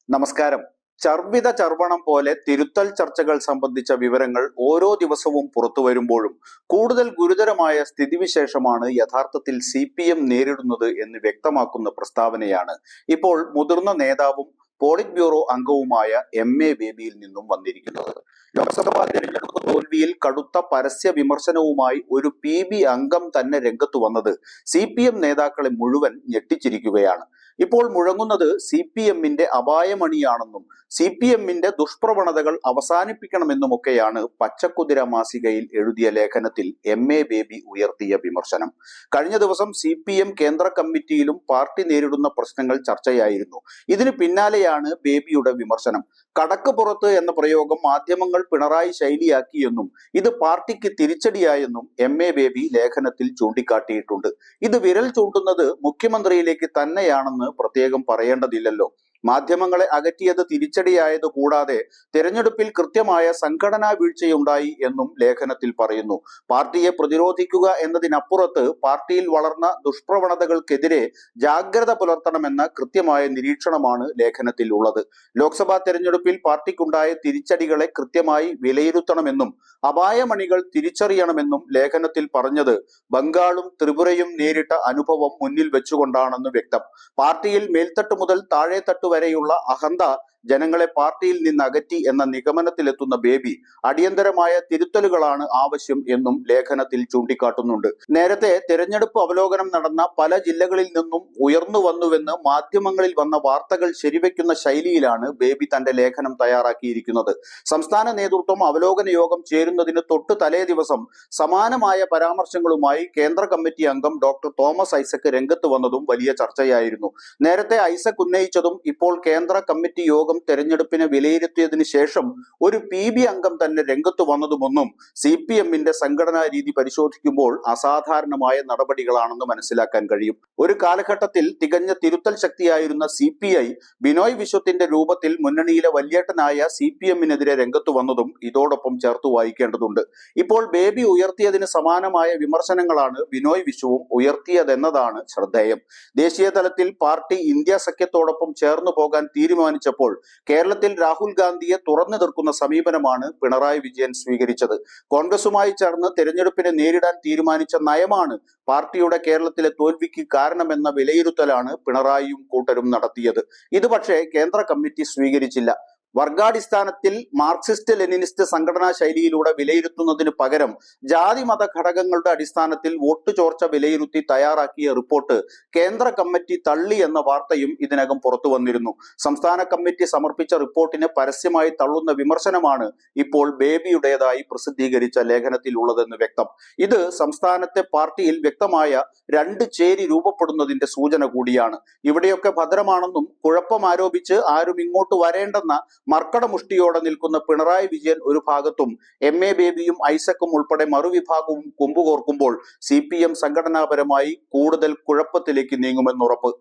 നമസ്കാരം. ചർവിത ചർവണം പോലെ തിരുത്തൽ ചർച്ചകൾ സംബന്ധിച്ച വിവരങ്ങൾ ഓരോ ദിവസവും പുറത്തു വരുമ്പോഴും കൂടുതൽ ഗുരുതരമായ സ്ഥിതിവിശേഷമാണ് യഥാർത്ഥത്തിൽ CPM നേരിടുന്നത് എന്ന് വ്യക്തമാക്കുന്ന പ്രസ്താവനയാണ് ഇപ്പോൾ മുതിർന്ന നേതാവും പോളിറ്റ് ബ്യൂറോ അംഗവുമായ MA ബേബിയിൽ നിന്നും വന്നിരിക്കുന്നത്. ലോക്സഭാ തെരഞ്ഞെടുപ്പ് തോൽവിയിൽ കടുത്ത പരസ്യ വിമർശനവുമായി ഒരു PB അംഗം തന്നെ രംഗത്തു വന്നത് CPM നേതാക്കളെ മുഴുവൻ ഞെട്ടിച്ചിരിക്കുകയാണ്. ഇപ്പോൾ മുഴങ്ങുന്നത് CPM-ന്റെ അപായമണിയാണെന്നും CPM-ന്റെ ദുഷ്പ്രവണതകൾ അവസാനിപ്പിക്കണമെന്നുമൊക്കെയാണ് പച്ചക്കുതിര മാസികയിൽ എഴുതിയ ലേഖനത്തിൽ MA ബേബി ഉയർത്തിയ വിമർശനം. കഴിഞ്ഞ ദിവസം CPM കേന്ദ്ര കമ്മിറ്റിയിലും പാർട്ടി നേരിടുന്ന പ്രശ്നങ്ങൾ ചർച്ചയായിരുന്നു. ഇതിന് പിന്നാലെയാണ് ബേബിയുടെ വിമർശനം. കടക്ക് പുറത്ത് എന്ന പ്രയോഗം മാധ്യമങ്ങൾ പിണറായി ശൈലിയാക്കിയെന്നും ഇത് പാർട്ടിക്ക് തിരിച്ചടിയായെന്നും MA ബേബി ലേഖനത്തിൽ ചൂണ്ടിക്കാട്ടിയിട്ടുണ്ട്. ഇത് വിരൽ ചൂണ്ടുന്നത് മുഖ്യമന്ത്രിയിലേക്ക് തന്നെയാണെന്ന് പ്രത്യേകം പറയേണ്ടതില്ലല്ലോ. മാധ്യമങ്ങളെ അകറ്റിയത് തിരിച്ചടിയായത് കൂടാതെ തെരഞ്ഞെടുപ്പിൽ കൃത്യമായ സംഘടനാ വീഴ്ചയുണ്ടായി എന്നും ലേഖനത്തിൽ പറയുന്നു. പാർട്ടിയെ പ്രതിരോധിക്കുക എന്നതിനപ്പുറത്ത് പാർട്ടിയിൽ വളർന്ന ദുഷ്പ്രവണതകൾക്കെതിരെ ജാഗ്രത പുലർത്തണമെന്ന കൃത്യമായ നിരീക്ഷണമാണ് ലേഖനത്തിൽ ഉള്ളത്. ലോക്സഭാ തെരഞ്ഞെടുപ്പിൽ പാർട്ടിക്കുണ്ടായ തിരിച്ചടികളെ കൃത്യമായി വിലയിരുത്തണമെന്നും അപായമണികൾ തിരിച്ചറിയണമെന്നും ലേഖനത്തിൽ പറഞ്ഞത് ബംഗാളും ത്രിപുരയും നേരിട്ട അനുഭവം മുന്നിൽ വെച്ചുകൊണ്ടാണെന്ന് വ്യക്തം. പാർട്ടിയിൽ മേൽത്തട്ട് മുതൽ താഴെത്തട്ട് വരെയുള്ള അഹന്ത ജനങ്ങളെ പാർട്ടിയിൽ നിന്ന് അകറ്റി എന്ന നിഗമനത്തിലെത്തുന്ന ബേബി അടിയന്തരമായ തിരുത്തലുകളാണ് ആവശ്യം എന്നും ലേഖനത്തിൽ ചൂണ്ടിക്കാട്ടുന്നുണ്ട്. നേരത്തെ തെരഞ്ഞെടുപ്പ് അവലോകനം നടന്ന പല ജില്ലകളിൽ നിന്നും ഉയർന്നു വന്നുവെന്ന് മാധ്യമങ്ങളിൽ വന്ന വാർത്തകൾ ശരിവെക്കുന്ന ശൈലിയിലാണ് ബേബി തന്റെ ലേഖനം തയ്യാറാക്കിയിരിക്കുന്നത്. സംസ്ഥാന നേതൃത്വം അവലോകന യോഗം ചേരുന്നതിന് തൊട്ട് തലേ ദിവസം സമാനമായ പരാമർശങ്ങളുമായി കേന്ദ്ര കമ്മിറ്റി അംഗം ഡോക്ടർ തോമസ് ഐസക് രംഗത്ത് വന്നതും വലിയ ചർച്ചയായിരുന്നു. നേരത്തെ ഐസക് ഉന്നയിച്ചതും ഇപ്പോൾ കേന്ദ്ര കമ്മിറ്റി യോഗം തെരഞ്ഞെടുപ്പിനെ വിലയിരുത്തിയതിനു ശേഷം ഒരു PB അംഗം തന്നെ രംഗത്ത് വന്നതുമൊന്നും CPM-ന്റെ സംഘടനാ രീതി പരിശോധിക്കുമ്പോൾ അസാധാരണമായ നടപടികളാണെന്ന് മനസ്സിലാക്കാൻ കഴിയും. ഒരു കാലഘട്ടത്തിൽ തികഞ്ഞ തിരുത്തൽ ശക്തിയായിരുന്ന CPI ബിനോയ് വിശ്വത്തിന്റെ രൂപത്തിൽ മുന്നണിയിലെ വല്യേട്ടനായ CPM-നെതിരെ രംഗത്ത് വന്നതും ഇതോടൊപ്പം ചേർത്തു വായിക്കേണ്ടതുണ്ട്. ഇപ്പോൾ ബേബി ഉയർത്തിയതിന് സമാനമായ വിമർശനങ്ങളാണ് ബിനോയ് വിശ്വവും ഉയർത്തിയതെന്നതാണ് ശ്രദ്ധേയം. ദേശീയ തലത്തിൽ പാർട്ടി ഇന്ത്യ സഖ്യത്തോടൊപ്പം ചേർന്നു പോകാൻ തീരുമാനിച്ചപ്പോൾ കേരളത്തിൽ രാഹുൽ ഗാന്ധിയെ തുറന്നു തീർക്കുന്ന സമീപനമാണ് പിണറായി വിജയൻ സ്വീകരിച്ചത്. കോൺഗ്രസുമായി ചേർന്ന് തെരഞ്ഞെടുപ്പിനെ നേരിടാൻ തീരുമാനിച്ച നയമാണ് പാർട്ടിയുടെ കേരളത്തിലെ തോൽവിക്ക് കാരണമെന്ന വിലയിരുത്തലാണ് പിണറായിയും കൂട്ടരും നടത്തിയത്. ഇത് പക്ഷേ കേന്ദ്ര കമ്മിറ്റി സ്വീകരിച്ചില്ല. വർഗാടിസ്ഥാനത്തിൽ മാർക്സിസ്റ്റ് ലെനിനിസ്റ്റ് സംഘടനാ ശൈലിയിലൂടെ വിലയിരുത്തുന്നതിന് പകരം ജാതി മത ഘടകങ്ങളുടെ അടിസ്ഥാനത്തിൽ വോട്ട് ചോർച്ച വിലയിരുത്തി തയ്യാറാക്കിയ റിപ്പോർട്ട് കേന്ദ്ര കമ്മിറ്റി തള്ളി എന്ന വാർത്തയും ഇതിനകം പുറത്തു വന്നിരുന്നു. സംസ്ഥാന കമ്മിറ്റി സമർപ്പിച്ച റിപ്പോർട്ടിനെ പരസ്യമായി തള്ളുന്ന വിമർശനമാണ് ഇപ്പോൾ ബേബിയുടേതായി പ്രസിദ്ധീകരിച്ച ലേഖനത്തിൽ ഉള്ളതെന്ന് വ്യക്തം. ഇത് സംസ്ഥാനത്തെ പാർട്ടിയിൽ വ്യക്തമായ രണ്ട് ചേരി രൂപപ്പെടുന്നതിന്റെ സൂചന കൂടിയാണ്. ഇവിടെയൊക്കെ ഭദ്രമാണെന്നും കുഴപ്പം ആരോപിച്ച് ആരും ഇങ്ങോട്ട് വരേണ്ടെന്ന മർക്കടമുഷ്ടിയോടെ നിൽക്കുന്ന പിണറായി വിജയൻ ഒരു ഭാഗത്തും MA ബേബിയും ഐസക്കും ഉൾപ്പെടെ മറുവിഭാഗവും കൊമ്പുകോർക്കുമ്പോൾ CPM സംഘടനാപരമായി കൂടുതൽ കുഴപ്പത്തിലേക്ക് നീങ്ങുമെന്നുറപ്പ്.